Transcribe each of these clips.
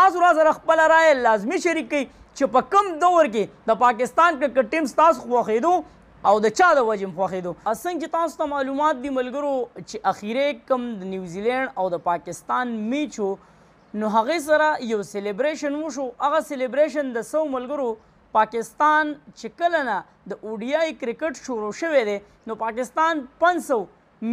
تاسو را سره خپل رائے لازمي شریک کړئ چې په کوم دور کې د پاکستان کرکټ ټیم ستاسو خوښېدو او د چا د وجې خوښېدو. څنګه چې تاسو ته معلومات دي ملګرو چې اخیری کوم د نیوزیلینډ او د پاکستان میچ و نو هغې سره یو سیلیبریشن وشو. هغه سیلیبریشن د څو ملګرو پاکستان چې کله نه د اوډیای کرکټ شروع شوی دی نو پاکستان 500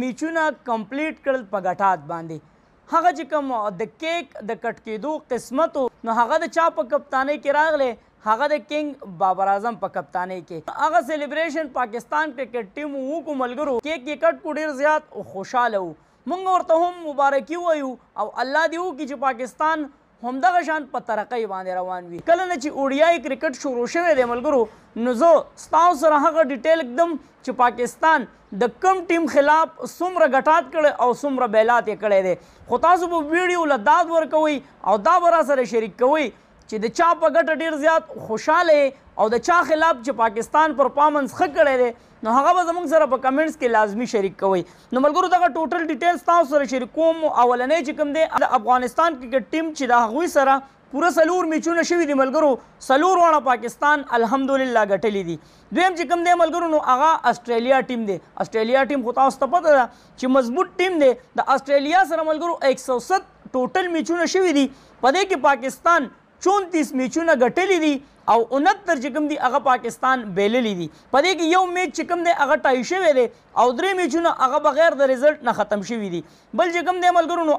میچونه کمپلیټ کړل په غټات باندې. هغه چې کوم د کیک د کټ کېدو قسمت نو هغه د چا په کپتانۍ کې راغلی، هغه د کنګ بابر اعظم په کپتانۍ کې. هغه سیلیبریشن پاکستان کرکټ ټیم وکړو ملګرو، کیک یې کټ کو ډېر زیات خوشحاله وو. موږ ورته هم مبارکي وایو او الله دې وکړي چې پاکستان همدغه شان په ترقۍ باندې روان وي. کله نه چې اوډیای کرکټ شروع شوی دی ملګرو نو زه ستاسو سره هغه ډیټیل اکدم چې پاکستان د کم ټیم خلاف څومره غټات کړی او څومره بیلات یې کړی دی. خو تاسو په ویډیو له داد ورکوئ او دا به را سره شریک کوئ چې د چا په ګټه ډېر زیات خوشحاله او د چا خلاف چې پاکستان پرفارمنس ښه کړی دی نو هغه به زموږ سره په کمنټس کې لازمي شریک کوئ. نو ملګرو دغه ټوټل ډیټیلز تاسو سره شریک کوم. اولنی چې کوم دی د افغانستان کرکټ ټیم چې د هغوی سره پوره 4 میچونه شوي دي ملګرو، 4 واړه پاکستان الحمدلله ګټلي دي. دویم چې کوم دی ملګرو نو هغه استرالیا ټیم دی. استرالیا ټیم خو تاسو ته پته ده چې مضبوط ټیم دی. د استرالیا سره ملګرو 107 ټوټل میچونه شوي دي، په دې کې پاکستان 34 میچونه ګټلي دي او 69 چې کوم دي هغه پاکستان بیللی دي. په دې کې یو میچ چې کوم دی هغه ټای شوی دی او 3 میچونه هغه بغیر د ریزلټ نه ختم شوي دي. بل چې کوم دی ملګرو نو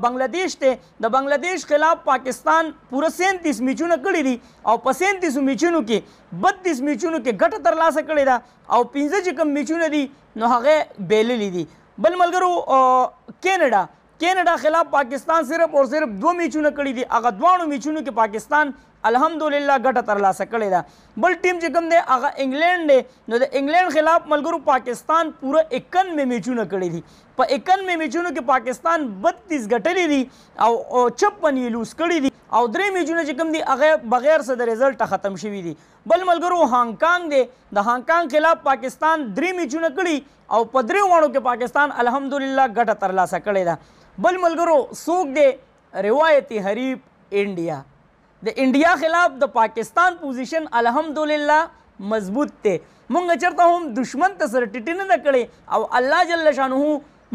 بنګلادیش دی، د بنګلادیش خلاف پاکستان پوره 37 میچونه کړي دي او په 37 میچونو کې 32 میچونو کې ګټه ترلاسه کړې ده او 15 چې کوم میچونه دي نو هغه بیللی دي. بل ملګرو کینیډا خلاف پاکستان صرف اور صرف 2 میچونه کړي دي، هغه دواړو میچونو کې پاکستان الحمدلله ګټه ترلاسه کړې ده. بل ټیم چې کوم دی هغه انګلینډ دی، نو د انګلینډ خلاف ملګرو پاکستان پوره 91 میچونه کړي دي. په 91 میچونو کې پاکستان 32 ګټلي دي او 56 یې لوس کړي دي او 3 میچونه چې کوم دي هغه بغیر څه د ریزلټ ختم شوي دي. بل ملګرو هانګ دی، د هانګ خلاف پاکستان 3 میچونه کړي او په 3 واړو کې پاکستان الحمدلله ګټه ترلاسه کړې ده. بل ملګرو څوک دی روایتي حریف انډیا. د انډیا خلاف د پاکستان پوزیشن الحمدلله مضبوط دی. مونږ چېرته هم دشمن ته سره ټیټي نه ده کړې او الله جل شانه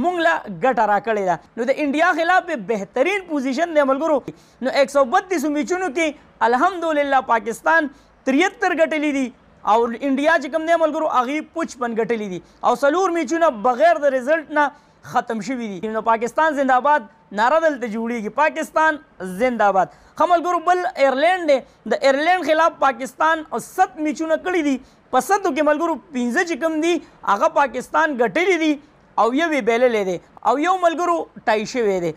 مونږ له ګټه را کړې ده. نو د انډیا خلاف بهترین پوزیشن دی ملګرو. نو 132 میچونو کې الحمدلله پاکستان 73 ګټلي دي او انډیا چې کوم دی ملګرو هغې 55 ګټلي دي او 4 میچونه بغیر د ریزلټ نه ختم شوي دي. نو پاکستان زنده‌باد نعره دلته جوړیږي، پاکستان زنده‌باد. ښه ملګرو بل ایرلینډ دی، د ایرلینډ خلاف پاکستان 7 میچونه کړي دي، په 7 کې ملګرو 15 چې کوم دي هغه پاکستان ګټلي دي او یو یې بیللی دی او یو ملګرو ټای شوی دی.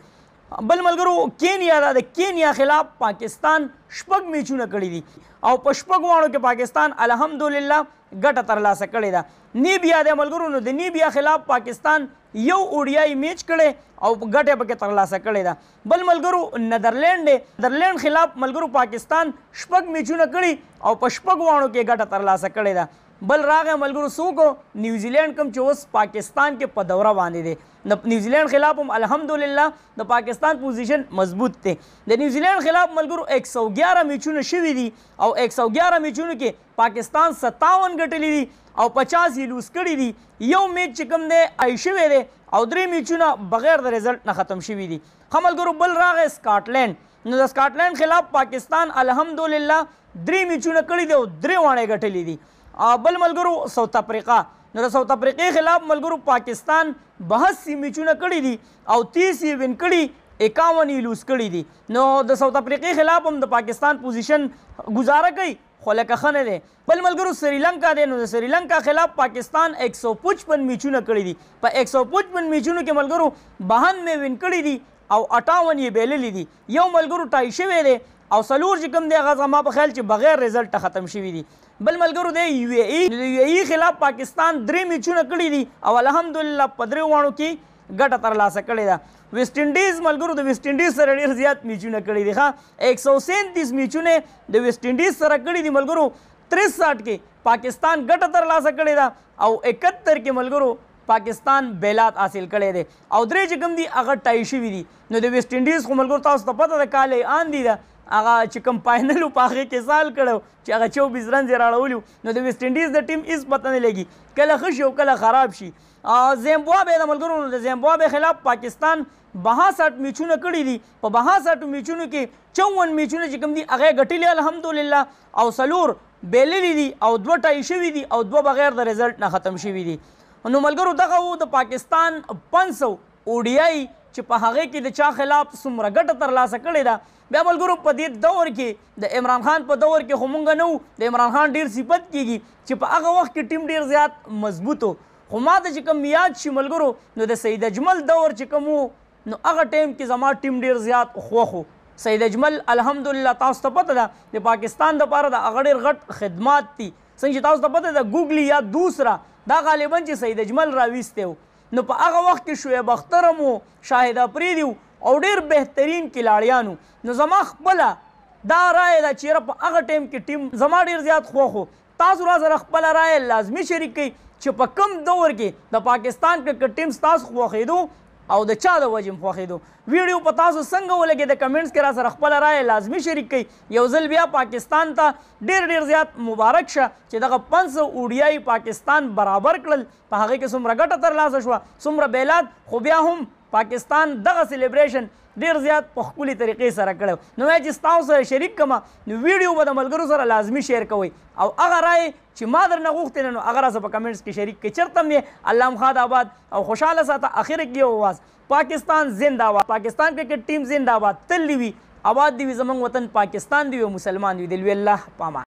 بل ملګرو کینیا ده، د کینیا خلاف پاکستان 6 میچونه کړي دي او په 6 واړو کې پاکستان الحمدلله ګټه ترلاسه کړې ده. نیبیا دی ملګرو، نو د نیبیا خلاف پاکستان یو اوډیای میچ کړی او ګټه پکې ترلاسه کړې ده. بل ملګرو نیدرلینډ دی، نیدرلینډ خلاف ملګرو پاکستان 6 میچونه کړي او په 6 واړو کې ګټه ترلاسه کړې ده. بل راغی ملګرو څوک نیوزیلینډ کوم چې اوس پاکستان کې په دوره باندې دی. د نیوزیلینډ خلاف هم الحمدلله د پاکستان پوزیشن مضبوط دی. د نیوزیلینډ خلاف ملګرو 111 میچونه شوي دي او 111 میچونو کې پاکستان 57 ګټلي دي او 50 یې لوس کړي دي. یو میچ چې کوم دی آی شوی دی او 3 میچونه بغیر د ریزلټ نه ختم شوي دي. ښه ملګرو بل راغی سکاټلینډ، نو د سکاټلینډ خلاف پاکستان الحمدلله 3 میچونه کړي دي او 3 واړې ګټلي دي. بل ملګرو ساوث افریقا، نو د ساوث افریقې خلاف ملګرو پاکستان 82 میچونه کړي دي او 30 یې وین کړي، 51 یې لوس کړي دي. نو د ساوث افریقې خلاف هم د پاکستان پوزیشن گزاره کوي خو لکه ښه نه دی. بل ملګرو سریلنکا دی، نو د سریلنکا خلاف پاکستان 155 میچونه کړي دي. په 155 میچونو کې ملګرو 92 وین کړي دي او 58 یې بیللی دي. یو ملګرو ټای شوی دی او 4 چې کوم دی هغه زما په خیال چې بغیر ریزلټ ختم شوي دي. بل ملګرو دی یو ای خلاف پاکستان 3 میچونه کړي دي او الحمدلله په 3 واړو کې ګټه ترلاسه کړې ده. ویسټ انډیز ملګرو د ویسټ انډیز سره ډېر زیات میچونه کړي دي. ښه 137 میچونه د ویسټ انډیز سره کړي دي ملګرو. 63 کې پاکستان ګټه ترلاسه کړې ده او 71 کې ملګرو پاکستان بیلات حاصل کړی دی او 3 چې کوم دي هغه ټای شوي دي. نو د ویسټ انډیز خو ملګرو تاسو ته پته ده کاله آن دي ده هغه چې کوم فاینل په هغې کې سال کړی چې هغه 24 رنز یې راړولي نو د ویسټ انډیز د ټیم هېڅ پته نه لګي کله ښه شي او کله خراب شي. زیمبابوې د ملګرو نو د زیمبابوې خلاف پاکستان 62 میچونه کړي دي. په 62 میچونو کې 54 میچونه چې کوم دي هغه ګټلي الحمدلله او 4 بیللي دي او 2 ټای شوي دي او 2 بغیر د رزلټ نه ختم شوي دي. نو ملګرو دغه و د پاکستان 500 اوډیای چې په هغې کې د چا خلاف څومره ګټه ترلاسه کړې ده. بیا ملګرو په دې دور کې د عمران خان په دور کې خو مونږ نه وو د عمران خان ډېر صفت کېږي چې په هغه وخت کې ټیم ډېر زیات مضبوط و. خو ما ته چې کوم یاد شي ملګرو نو د سید اجمل دور چې کوم و نو هغه ټایم کې زما ټیم ډېر زیات خوښ و. سید اجمل الحمدلله تاسو ته پته ده د پاکستان دپاره د هغه ډېر غټ خدمات دي. څنګه چې تاسو ته پته ده ګوګلي یا دوسرا دا غالبا چې سید اجمل راویستی و نو په هغه وخت کې شعیب اختر هم و شاهد افریدي و او ډېر بهترین کلاړیان و. نو زما خپله دا رایه ده چیرې په هغه ټایم کې ټیم زما ډېر زیات خوښ و. تاسو را سره خپله رایه لازمي شریک کړئ چې په کوم دور کې د پاکستان کرکټ ټیم ستاسو خوښېدو او د چا د وجې خوښېدو. ویډیو په تاسو څنګه ولګېد د کمنټس کې را سره خپله رایه لازمي شریک کړئ. یو ځل بیا پاکستان ته ډېر زیات مبارک شه چې دغه 500 اوډیای پاکستان برابر کړل. په هغې کې څومره ګټه ترلاسه شوه څومره بیلات خو بیا هم پاکستان دغه سیلیبریشن ډېر زیات په ښکلې طریقې سره کړی. نو وایم چې ستاسو سره شریک کړمه نو ویډیو به د ملګرو سره لازمي شیر کوئ او هغه رایې چې ما درنه غوښتې نو هغه راسه په کمنټس کې شریک کړئ. چېرته هم یې الله مخاد آباد او خوشحاله ساته. اخر کې یو اواز پاکستان زنده باد. پاکستان کرکټ ټیم زنده باد. تل دې وي آباد دې وي زموږ وطن پاکستان دې وي او مسلمان دې وي. د لوی الله په امان.